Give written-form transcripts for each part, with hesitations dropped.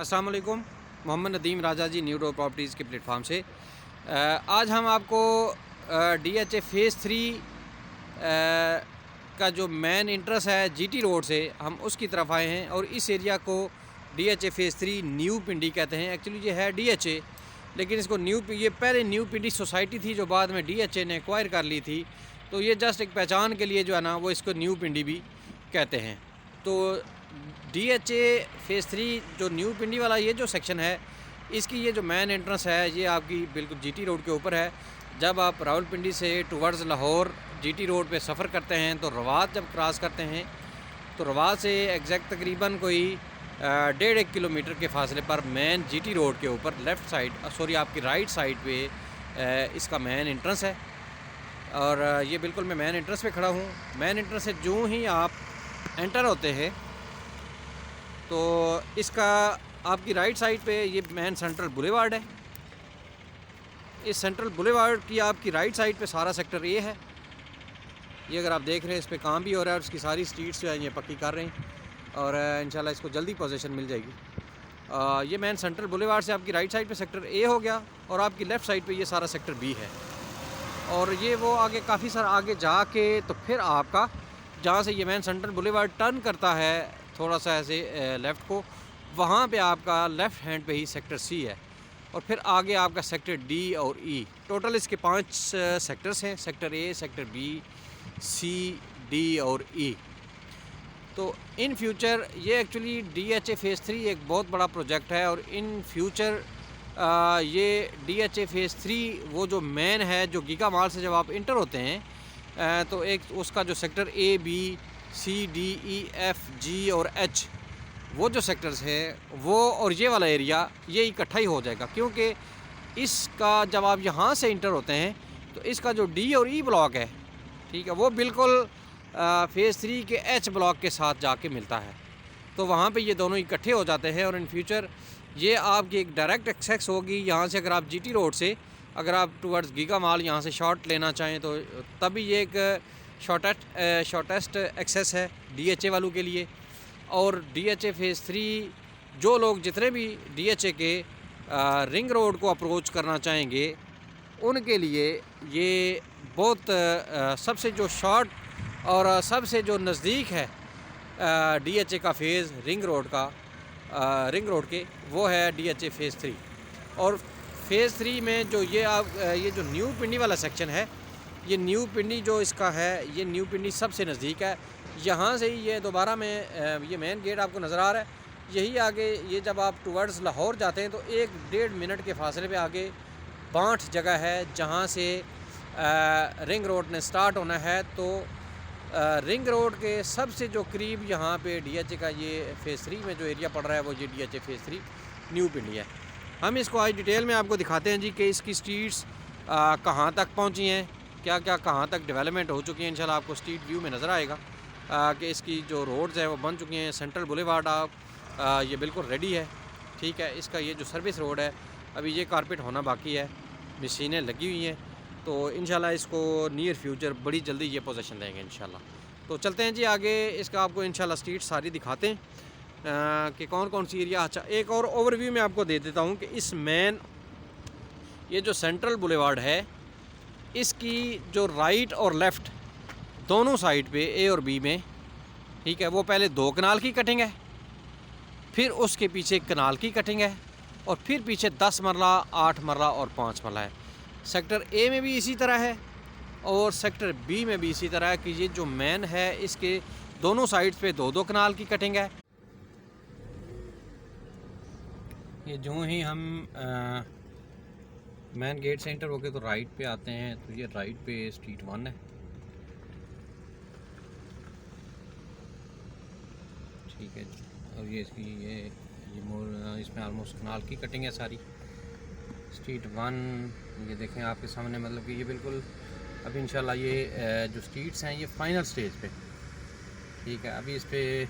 अस्सलाम वालेकुम। मोहम्मद नदीम राजा जी new door properties के प्लेटफॉर्म से आज हम आपको DHA फ़ेज़ 3 का जो मेन इंट्रेंस है GT रोड से हम उसकी तरफ आए हैं और इस एरिया को DHA फ़ेज़ 3 न्यू पिंडी कहते हैं। एक्चुअली ये है DHA, लेकिन इसको ये पहले न्यू पिंडी सोसाइटी थी जो बाद में DHA ने एक्वायर कर ली थी, तो ये जस्ट एक पहचान के लिए जो है ना वो इसको न्यू पिंडी भी कहते हैं। तो DHA फ़ेज़ 3 जो न्यू पिंडी वाला ये जो सेक्शन है, इसकी ये जो मेन एंट्रेंस है ये आपकी बिल्कुल GT रोड के ऊपर है। जब आप रावलपिंडी से टुवर्ड्स लाहौर GT रोड पे सफ़र करते हैं तो रवात जब क्रॉस करते हैं तो रवात से एग्जैक्ट तकरीबन कोई 1.5 किलोमीटर के फासले पर मेन GT रोड के ऊपर लेफ़्ट साइड आपकी राइट साइड पे इसका मेन एंट्रेंस है। और ये बिल्कुल मैं मेन एंट्रेंस पे खड़ा हूँ। मेन एंट्रेंस से जो ही आप एंटर होते हैं तो इसका आपकी राइट साइड पे ये मेन सेंट्रल बुलेवार्ड है। इस सेंट्रल बुलेवार्ड की आपकी राइट साइड पे सारा सेक्टर ए है। ये अगर आप देख रहे हैं इस पे काम भी हो रहा है और इसकी सारी स्ट्रीट्स जो है ये पक्की कर रहे हैं और इंशाल्लाह इसको जल्दी पोजीशन मिल जाएगी। ये मेन सेंट्रल बुलेवार्ड से आपकी राइट साइड पे सेक्टर ए हो गया और आपकी लेफ़्ट साइड पे ये सारा सेक्टर बी है। और ये वो आगे काफ़ी सारा आगे जाके तो फिर आपका जहाँ से ये मेन सेंट्रल बुलेवार्ड टर्न करता है थोड़ा सा ऐसे लेफ़्ट को, वहाँ पे आपका लेफ़्ट हैंड पे ही सेक्टर सी है और फिर आगे आपका सेक्टर डी और ई। टोटल इसके 5 सेक्टर्स हैं, sector A, sector B, C, D और ई। तो इन फ्यूचर ये एक्चुअली DHA फ़ेज़ 3 एक बहुत बड़ा प्रोजेक्ट है और इन फ्यूचर ये DHA फ़ेज़ 3 वो जो मेन है जो गीगा माल से जब आप इंटर होते हैं तो एक उसका जो sector A, B, C, D, E, F, G और एच वो जो सेक्टर्स हैं वो और ये वाला एरिया ये इकट्ठा ही हो जाएगा, क्योंकि इसका जब आप यहाँ से इंटर होते हैं तो इसका जो डी और ई ब्लॉक है, ठीक है, वो बिल्कुल फ़ेज़ 3 के एच ब्लॉक के साथ जाके मिलता है। तो वहाँ पे ये दोनों इकट्ठे हो जाते हैं और इन फ्यूचर ये आपकी एक डायरेक्ट एक्सेस होगी यहाँ से। अगर आप GT रोड से अगर आप टुवर्ड्स गीगा माल यहाँ से शॉर्ट लेना चाहें तो तभी ये एक शॉर्टेस्ट एक्सेस है DHA वालों के लिए। और DHA फ़ेज़ 3 जो लोग जितने भी DHA के रिंग रोड को अप्रोच करना चाहेंगे उनके लिए ये बहुत सबसे जो शॉर्ट और सबसे जो नज़दीक है DHA का फ़ेज़ रिंग रोड के वो है DHA फ़ेज़ 3। और फ़ेज़ 3 में जो ये जो न्यू पिंडी वाला सेक्शन है, ये न्यू पिंडी जो इसका है ये न्यू पिंडी सबसे नज़दीक है। यहाँ से ही ये दोबारा में ये मेन गेट आपको नज़र आ रहा है। यही आगे ये जब आप टुवर्ड्स लाहौर जाते हैं तो 1-1.5 मिनट के फासले पे आगे बांठ जगह है जहाँ से रिंग रोड ने स्टार्ट होना है। तो रिंग रोड के सबसे जो करीब यहाँ पे DHA का ये फ़ेज़ 3 में जो एरिया पड़ रहा है वो ये DHA फ़ेज़ 3 न्यू पिंडी है। हम इसको आज डिटेल में आपको दिखाते हैं जी कि इसकी स्ट्रीट्स कहाँ तक पहुँची हैं, क्या क्या कहाँ तक डेवलपमेंट हो चुकी है। इंशाल्लाह आपको स्ट्रीट व्यू में नज़र आएगा कि इसकी जो रोड्स हैं वो बन चुकी हैं। सेंट्रल बुलेवार्ड ये बिल्कुल रेडी है, ठीक है। इसका ये जो सर्विस रोड है अभी ये कारपेट होना बाकी है, मशीनें लगी हुई हैं, तो इंशाल्लाह इसको नियर फ्यूचर बड़ी जल्दी ये पोजीशन देंगे इंशाल्लाह। तो चलते हैं जी आगे, इसका आपको इंशाल्लाह स्ट्रीट सारी दिखाते हैं कि कौन कौन सी एरिया। अच्छा, एक और ओवरव्यू मैं आपको दे देता हूँ कि इस मेन ये जो सेंट्रल बुलेवार्ड है इसकी जो राइट और लेफ़्ट दोनों साइड पे ए और बी में, ठीक है, वो पहले 2 कनाल की कटिंग है, फिर उसके पीछे 1 कनाल की कटिंग है और फिर पीछे 10 मरला, 8 मरला और 5 मरला है। सेक्टर ए में भी इसी तरह है और सेक्टर बी में भी इसी तरह है कि ये जो मेन है इसके दोनों साइड्स पे 2-2 कनाल की कटिंग है। ये जो ही हम मेन गेट से एंटर होके तो राइट पे आते हैं तो ये राइट पे स्ट्रीट 1 है, ठीक है। और ये इसकी ये मोर इसमें आलमोस्ट कनाल की कटिंग है सारी। स्ट्रीट 1 ये देखें आपके सामने, मतलब कि ये बिल्कुल अभी इंशाल्लाह ये जो स्ट्रीट्स हैं ये फाइनल स्टेज पे, ठीक है। अभी इस पर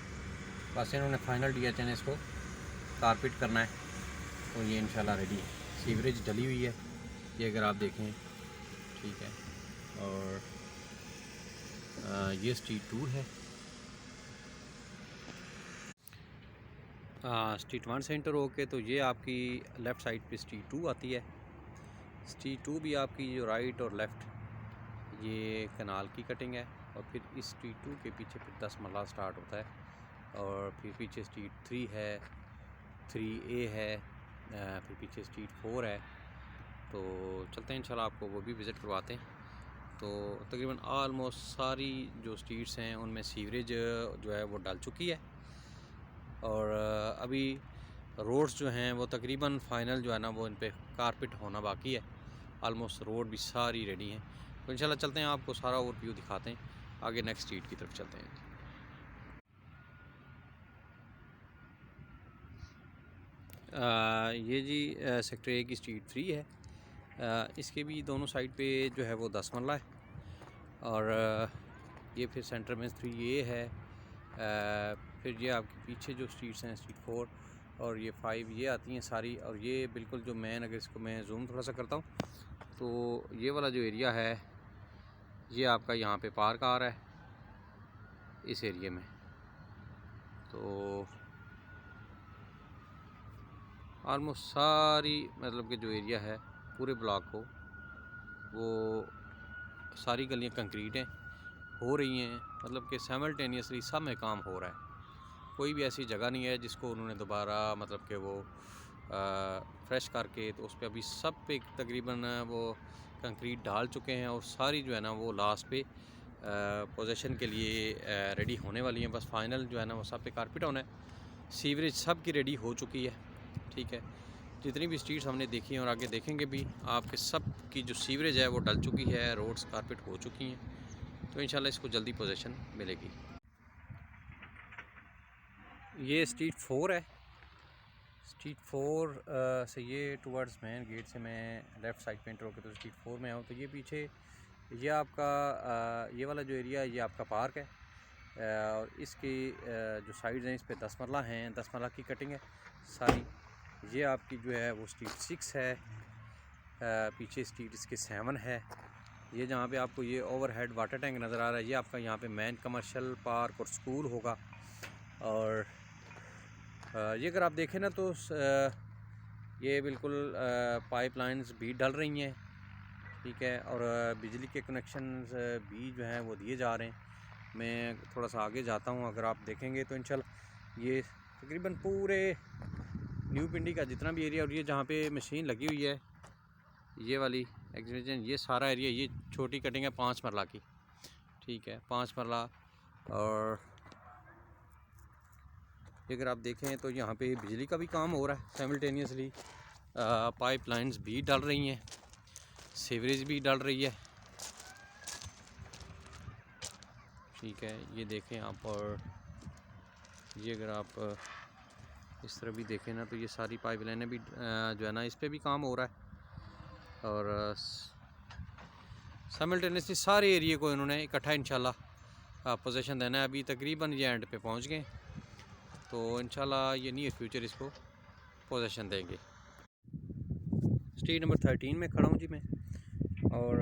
बस इन्होंने फाइनल DHA ने इसको कारपेट करना है तो ये इंशाल्लाह रेडी है। सीवरेज डली हुई है ये अगर आप देखें, ठीक है। और ये स्ट्रीट 2 है। स्ट्रीट 1 से इंटर होके तो ये आपकी लेफ़्ट साइड पे स्ट्रीट 2 आती है। स्ट्रीट 2 भी आपकी जो राइट और लेफ़्ट ये कनाल की कटिंग है, और फिर इस स्ट्रीट 2 के पीछे फिर 10 मरला स्टार्ट होता है, और फिर पीछे स्ट्रीट 3 है, 3A है, फिर पीछे स्ट्रीट 4 है। तो चलते हैं इंशाल्लाह आपको वो भी विज़िट करवाते हैं। तो तकरीबन आलमोस्ट सारी जो स्ट्रीट्स हैं उनमें सीवरेज जो है वो डल चुकी है, और अभी रोड्स जो हैं वो तकरीबन फ़ाइनल जो है ना वो इन पे कारपेट होना बाकी है। आलमोस्ट रोड भी सारी रेडी हैं। तो इंशाल्लाह चलते हैं, आपको सारा ओवरव्यू दिखाते हैं। आगे नेक्स्ट स्ट्रीट की तरफ चलते हैं। ये जी सेक्टर 1 की स्ट्रीट 3 है। इसके भी दोनों साइड पे जो है वो 10 मरला है, और ये फिर सेंटर में 3A है। फिर ये आपके पीछे जो स्ट्रीट्स हैं स्ट्रीट 4 और ये 5 ये आती हैं सारी, और ये बिल्कुल जो मेन, अगर इसको मैं जूम थोड़ा सा करता हूँ तो ये वाला जो एरिया है ये आपका यहाँ पे पार्क आ रहा है इस एरिया में। तो आलमोस्ट सारी मतलब कि जो एरिया है पूरे ब्लॉक को, वो सारी गलियाँ कंक्रीट हैं, हो रही हैं, मतलब कि साइमल्टेनियसली सब में काम हो रहा है। कोई भी ऐसी जगह नहीं है जिसको उन्होंने दोबारा मतलब कि वो फ्रेश करके, तो उस पर अभी सब पे तकरीबन वो कंक्रीट डाल चुके हैं, और सारी जो है ना वो लास्ट पे पोजीशन के लिए रेडी होने वाली हैं। बस फाइनल जो है ना वो सब पे कारपेट होना है। सीवरेज सब की रेडी हो चुकी है, ठीक है। जितनी भी स्ट्रीट्स हमने देखी हैं और आगे देखेंगे भी, आपके सब की जो सीवरेज है वो डल चुकी है, रोड्स कारपेट हो चुकी हैं। तो इंशाल्लाह इसको जल्दी पोजीशन मिलेगी। ये स्ट्रीट 4 है। स्ट्रीट 4 से ये टुवर्ड्स मेन गेट से मैं लेफ़्ट साइड पे एंटर होकर तो स्ट्रीट 4 में आऊँ तो ये पीछे ये आपका ये वाला जो एरिया है ये आपका पार्क है, और इसकी जो साइड्स हैं इस पे 10 मरला हैं, 10 मरला की कटिंग है सारी। ये आपकी जो है वो स्ट्रीट 6 है, पीछे स्ट्रीट इसके 7 है। ये जहाँ पे आपको ये ओवरहेड वाटर टैंक नज़र आ रहा है ये आपका यहाँ पे मेन कमर्शियल पार्क और स्कूल होगा। और ये अगर आप देखें ना तो ये बिल्कुल पाइपलाइंस भी डल रही हैं, ठीक है, और बिजली के कनेक्शंस भी जो हैं वो दिए जा रहे हैं। मैं थोड़ा सा आगे जाता हूँ, अगर आप देखेंगे तो इंशाल्लाह ये तकरीबन पूरे न्यू पिंडी का जितना भी एरिया, और ये जहाँ पे मशीन लगी हुई है ये वाली एग्जीबिशन, ये सारा एरिया, ये छोटी कटिंग है 5 मरला की, ठीक है, 5 मरला। और अगर आप देखें तो यहाँ पे बिजली का भी काम हो रहा है साइमल्टेनियसली, पाइपलाइंस भी डल रही हैं, सीवरेज भी डल रही है, ठीक है। ये देखें आप, और ये अगर आप इस तरह भी देखें ना तो ये सारी पाइपलाइनें भी जो है ना इस पे भी काम हो रहा है, और साइमल्टेनियसली सारे एरिया को इन्होंने इकट्ठा इंशाल्लाह पोजीशन देना है। अभी तकरीबन ये एंड पे पहुँच गए, तो इंशाल्लाह ये नियर फ्यूचर इसको पोजीशन देंगे। स्ट्रीट नंबर 13 में खड़ा हूँ जी मैं, और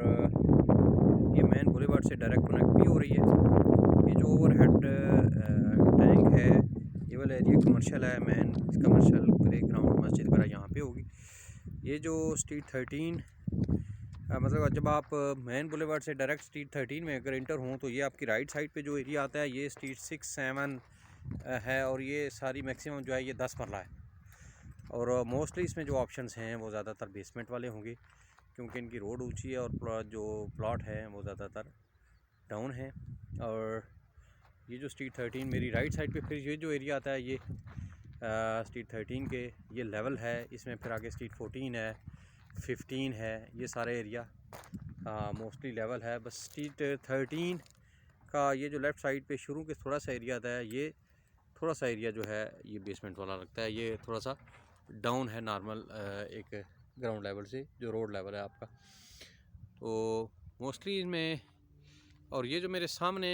ये मेन बुलेवार्ड से डायरेक्ट कनेक्ट भी हो रही है। ये जो ओवरहेड टैंक है ये वाला एरिया कमर्शियल है, मेन कमर्शियल प्ले ग्राउंड मस्जिद वगैरह यहाँ पे होगी। ये जो स्ट्रीट 13 मतलब जब आप मेन बुलेवार्ड से डायरेक्ट स्ट्रीट 13 में अगर इंटर हों तो ये आपकी राइट साइड पे जो एरिया आता है ये स्ट्रीट 6, 7 है, और ये सारी मैक्सिमम जो है ये 10 मरला है। और मोस्टली इसमें जो ऑप्शंस हैं वो ज़्यादातर बेसमेंट वाले होंगे, क्योंकि इनकी रोड ऊंची है और जो प्लॉट है वो ज़्यादातर डाउन है। और ये जो स्ट्रीट 13 मेरी राइट साइड पे, फिर ये जो एरिया आता है ये स्ट्रीट 13 के ये लेवल है, इसमें फिर आगे स्ट्रीट 14 है, 15 है, ये सारे एरिया मोस्टली लेवल है। बस स्ट्रीट 13 का ये जो लेफ़्ट साइड पे शुरू के थोड़ा सा एरिया आता है, ये थोड़ा सा एरिया जो है ये बेसमेंट वाला लगता है, ये थोड़ा सा डाउन है नॉर्मल एक ग्राउंड लेवल से जो रोड लेवल है आपका। तो मोस्टली इनमें, और ये जो मेरे सामने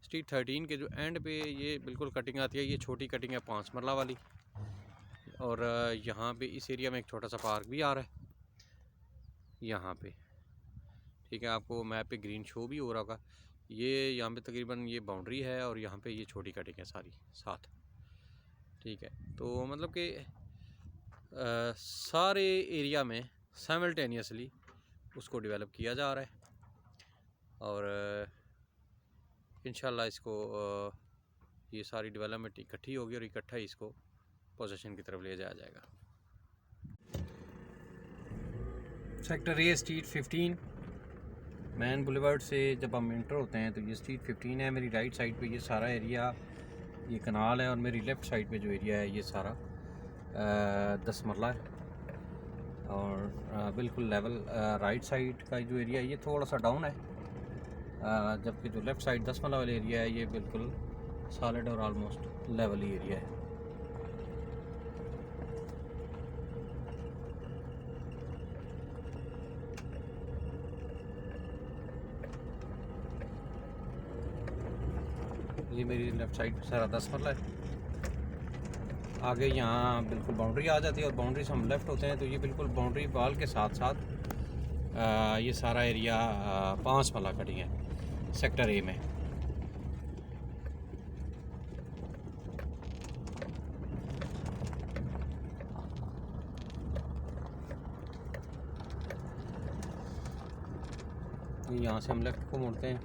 स्ट्रीट 13 के जो एंड पे ये बिल्कुल कटिंग आती है, ये छोटी कटिंग है 5 मरला वाली, और यहाँ पे इस एरिया में एक छोटा सा पार्क भी आ रहा है यहाँ पे, ठीक है। आपको मैप पे ग्रीन शो भी हो रहा होगा। ये यहाँ पे तकरीबन ये बाउंड्री है, और यहाँ पे ये छोटी कटिंग है सारी साथ, ठीक है, तो मतलब कि सारे एरिया में साइमल्टेनियसली उसको डेवलप किया जा रहा है और इंशाल्लाह इसको ये सारी डेवलपमेंट इकट्ठी होगी और इकट्ठा ही इसको पोजीशन की तरफ ले जाया जाएगा। Sector A street 15 man boulevard से जब हम इंटर होते हैं तो ये स्ट्रीट 15 है। मेरी राइट साइड पे ये सारा एरिया ये कनाल है और मेरी लेफ़्ट साइड पे जो एरिया है ये सारा 10 मरला है और बिल्कुल लेवल। राइट साइड का जो एरिया है ये थोड़ा सा डाउन है, जबकि जो लेफ़्ट साइड 10 मरला वाला एरिया है ये बिल्कुल सॉलिड और ऑलमोस्ट लेवल ही एरिया है। ये मेरी लेफ़्ट साइड पे सारा 10 मरला है। आगे यहाँ बिल्कुल बाउंड्री आ जाती है और बाउंड्री से हम लेफ़्ट होते हैं तो ये बिल्कुल बाउंड्री वाल के साथ साथ ये सारा एरिया 5 मरला कटिंग है सेक्टर ए में। यहाँ से हम लेफ़्ट को मुड़ते हैं।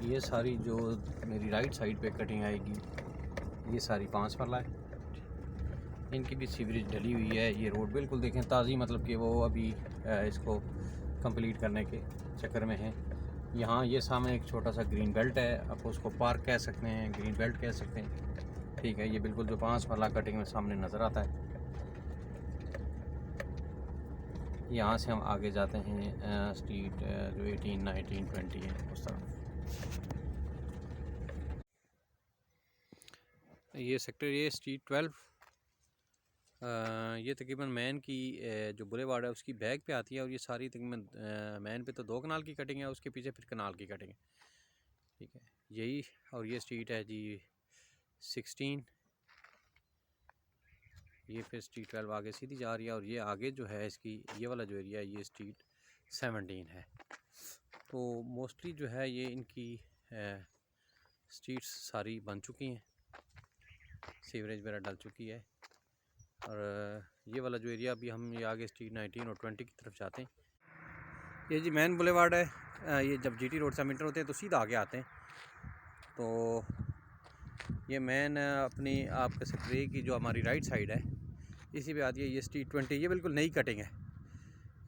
ये सारी जो मेरी राइट साइड पे कटिंग आएगी ये सारी 5 मरला है। इनकी भी सीवरेज डली हुई है। ये रोड बिल्कुल देखें ताज़ी, मतलब कि वो अभी इसको कंप्लीट करने के चक्कर में है। यहाँ ये सामने एक छोटा सा ग्रीन बेल्ट है, आप उसको पार्क कह सकते हैं, ग्रीन बेल्ट कह सकते हैं। ठीक है, ये बिल्कुल जो 5 मरला कटिंग में सामने नज़र आता है। यहाँ से हम आगे जाते हैं स्ट्रीट जो 18, 19, 20 है उस तरफ। ये सेक्टर ये स्ट्रीट 12 ये तकरीबन मैन की जो बुलेवार्ड है उसकी बैक पे आती है और ये सारी तकरीबन मैन पे तो 2 कनाल की कटिंग है, उसके पीछे फिर कनाल की कटिंग है। ठीक है, यही। और ये स्ट्रीट है जी 16, ये फिर स्ट्रीट 12 आगे सीधी जा रही है और ये आगे जो है इसकी ये वाला जो एरिया है ये स्ट्रीट 17 है। तो मोस्टली जो है ये इनकी स्ट्रीट्स सारी बन चुकी हैं, सीवरेज वगैरह डल चुकी है। और ये वाला जो एरिया अभी हम ये आगे स्ट्रीट 19 और 20 की तरफ जाते हैं। ये जी मैन बुलेवार्ड है। ये जब जीटी रोड से हम इंटर होते हैं तो सीधा आगे आते हैं तो ये मैन अपनी आपके सेक्टर ए की जो हमारी राइट साइड है इसी पे आती है। ये स्ट्रीट 20 ये बिल्कुल नई कटिंग है,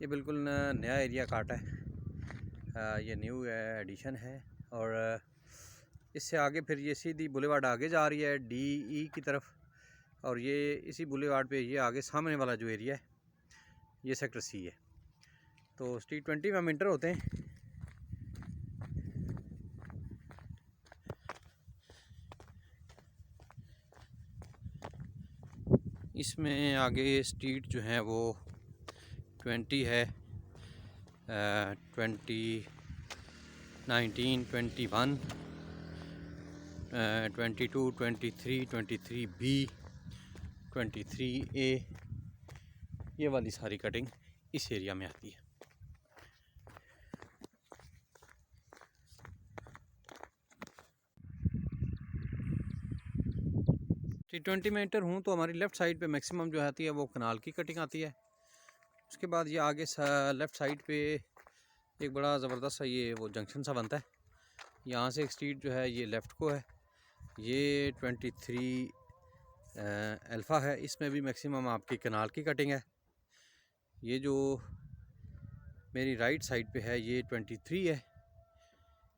ये बिल्कुल नया एरिया काटा है। ये न्यू एडिशन है और इससे आगे फिर ये सीधी बुलेवार्ड आगे जा रही है DE की तरफ और ये इसी बुलेवार्ड पे ये आगे सामने वाला जो एरिया है ये सेक्टर C है। तो स्ट्रीट 20 में हम इंटर होते हैं। इसमें आगे स्ट्रीट जो है वो 20 है, 20, 19, 21, 22, 23, 23B, 23A, ये वाली सारी कटिंग इस एरिया में आती है। T20 में इंटर हूँ तो हमारी लेफ़्ट साइड पे मैक्सिमम जो आती है वो कनाल की कटिंग आती है। उसके बाद ये आगे लेफ़्ट साइड पे एक बड़ा ज़बरदस्त सा ये वो जंक्शन सा बनता है। यहाँ से एक स्ट्रीट जो है ये लेफ़्ट को है, ये 23 अल्फ़ा है। इसमें भी मैक्सिमम आपकी कनाल की कटिंग है। ये जो मेरी राइट साइड पे है ये 23 है।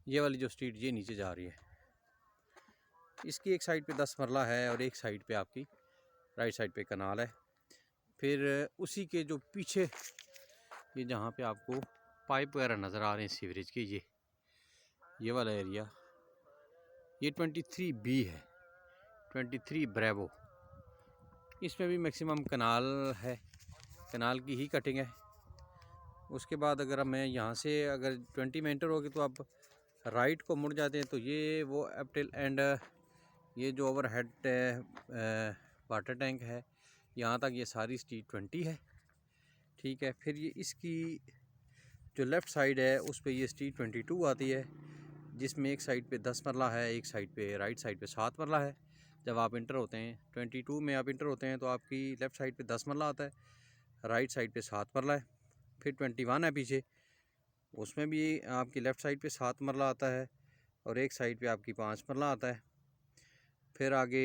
ये वाली जो स्ट्रीट ये नीचे जा रही है, इसकी एक साइड पे 10 मरला है और एक साइड पे आपकी राइट साइड पे कनाल है। फिर उसी के जो पीछे ये जहाँ पे आपको पाइप वगैरह नज़र आ रहे हैं सीवरेज के, ये वाला एरिया ये 23B है, 23 ब्रेवो। इसमें भी मैक्सिमम कनाल है, कनाल की ही कटिंग है। उसके बाद अगर मैं यहाँ से अगर 20 में एंटर होगी तो आप राइट को मुड़ जाते हैं तो ये वो एप्टिल एंड ये जो ओवरहेड वाटर टैंक है यहाँ तक ये सारी स्ट्रीट 20 है। ठीक है, फिर ये इसकी जो लेफ़्ट साइड है उस पे ये स्ट्रीट 22 आती है, जिसमें एक साइड पे 10 मरला है, एक साइड पे राइट साइड पे 7 मरला है। जब आप इंटर होते हैं 22 में आप इंटर होते हैं तो आपकी लेफ़्ट साइड पे 10 मरला आता है, राइट साइड पे 7 मरला है। फिर 21 है पीछे, उसमें भी आपकी लेफ़्ट साइड पे 7 मरला आता है और एक साइड पे आपकी 5 मरला आता है। फिर आगे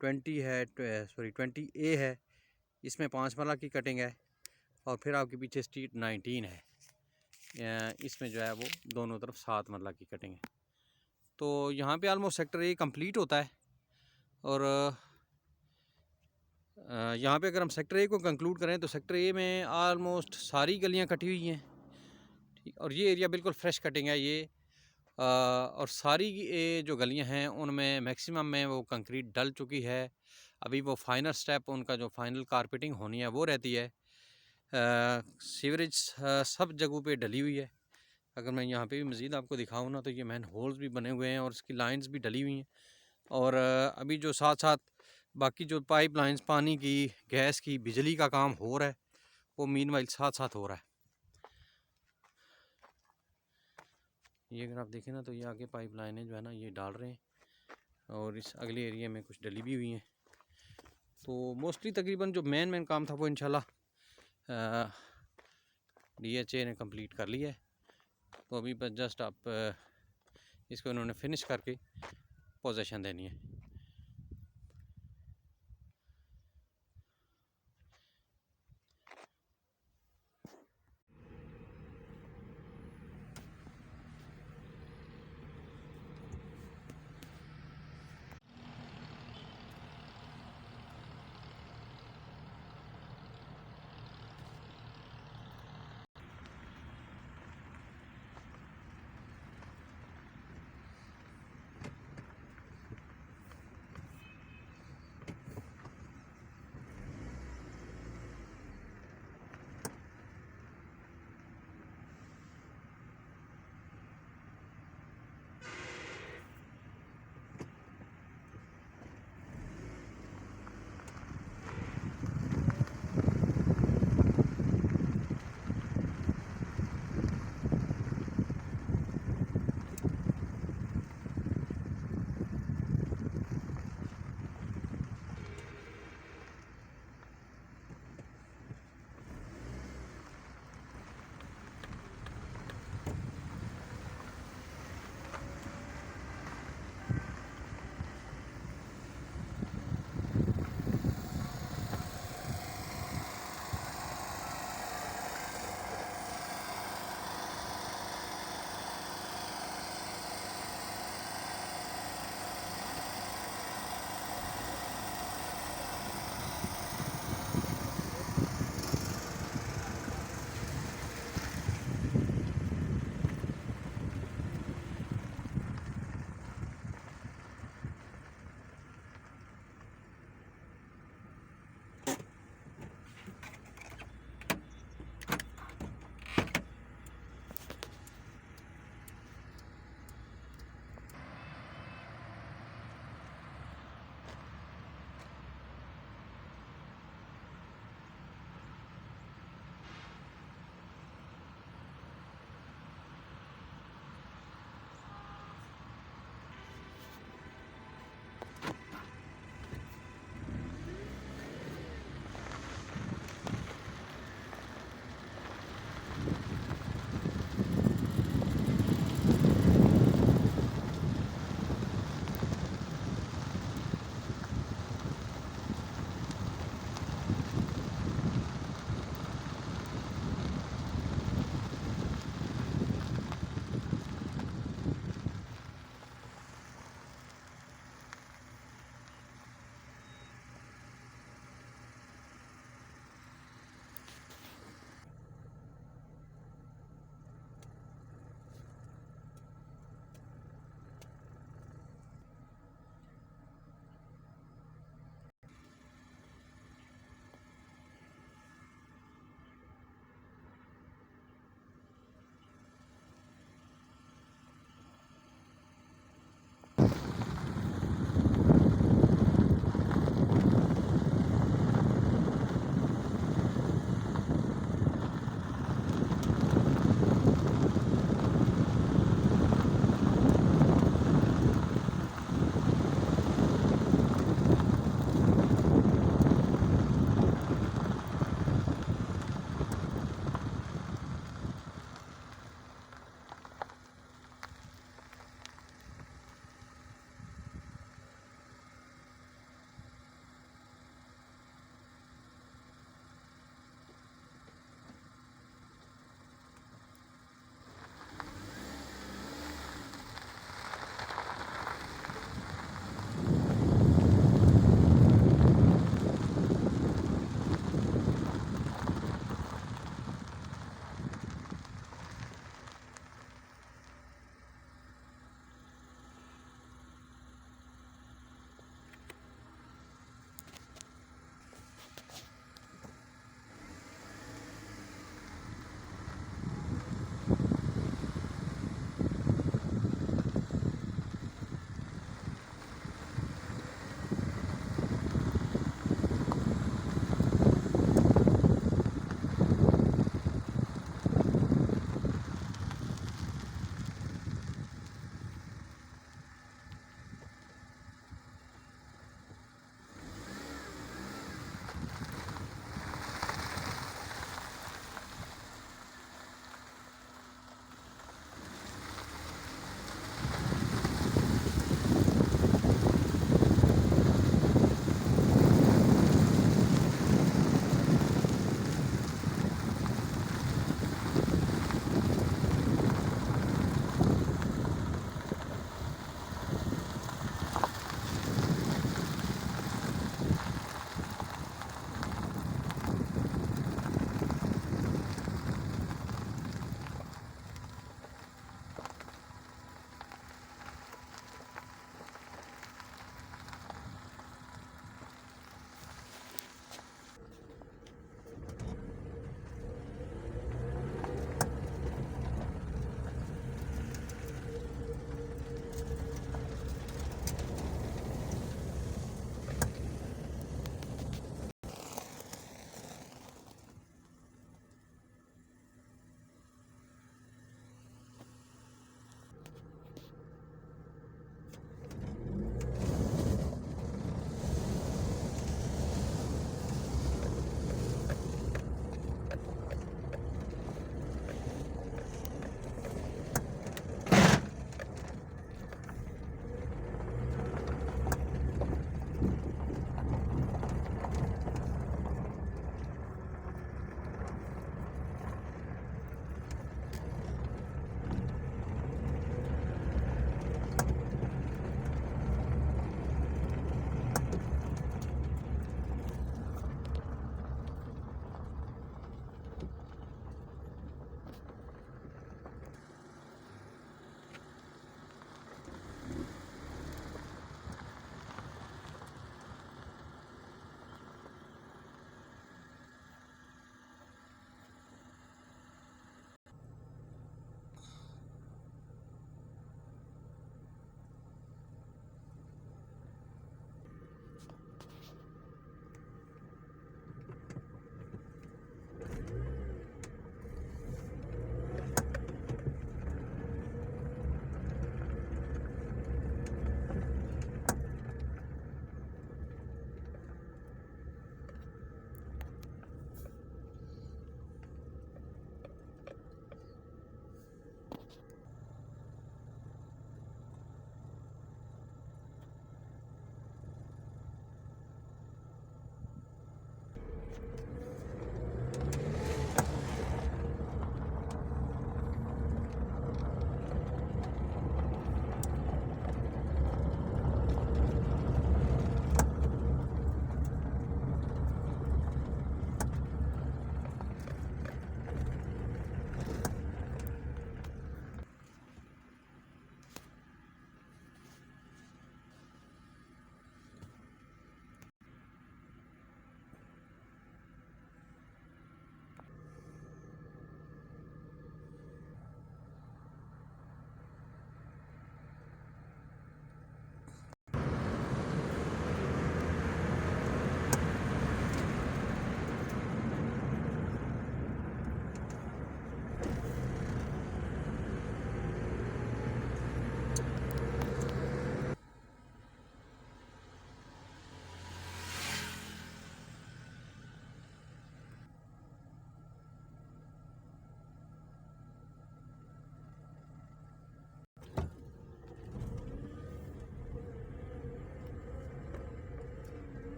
20 है, 20A है, इसमें 5 मरला की कटिंग है। और फिर आपके पीछे स्ट्रीट 19 है, इसमें जो है वो दोनों तरफ 7 मरला की कटिंग है। तो यहाँ पे आलमोस्ट सेक्टर ए कंप्लीट होता है। और यहाँ पे अगर हम सेक्टर ए को कंक्लूड करें तो सेक्टर ए में आलमोस्ट सारी गलियाँ कटी हुई हैं, ठीक। और ये एरिया बिल्कुल फ्रेश कटिंग है ये। और सारी ये जो गलियाँ हैं उनमें मैक्सिमम में वो कंक्रीट डल चुकी है। अभी वो फाइनल स्टेप, उनका जो फाइनल कारपेटिंग होनी है वो रहती है। सीवरेज सब जगहों पे डली हुई है। अगर मैं यहाँ पे भी मज़ीद आपको दिखाऊँ ना तो ये मैन होल्स भी बने हुए हैं और इसकी लाइंस भी डली हुई हैं। और अभी जो साथ साथ बाकी जो पाइप लाइंस, पानी की, गैस की, बिजली का काम हो रहा है वो मीनवाइल साथ साथ हो रहा है। ये अगर आप देखें ना तो ये आगे पाइप लाइनें जो है ना ये डाल रहे हैं और इस अगले एरिया में कुछ डली भी हुई हैं। तो मोस्टली तकरीबन जो मेन काम था वो इंशाल्लाह DHA ने कंप्लीट कर लिया है। तो अभी बस जस्ट आप इसको इन्होंने फिनिश करके पोजीशन देनी है।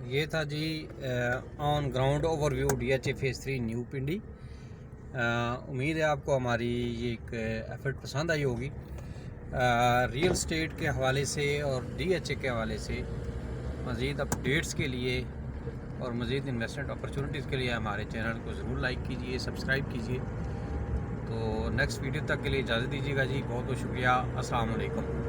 ये था ji on ground overview DHA phase 3 New Pindi. उम्मीद है आपको हमारी ये एक एफर्ट पसंद आई होगी। रियल स्टेट के हवाले से और DHA के हवाले से मज़ीद अपडेट्स के लिए और मज़ीद इन्वेस्टमेंट अपॉर्चुनिटीज़ के लिए हमारे चैनल को ज़रूर लाइक कीजिए, सब्सक्राइब कीजिए। तो नेक्स्ट वीडियो तक के लिए इजाज़त दीजिएगा जी। बहुत बहुत शुक्रिया। अस्सलाम वालेकुम।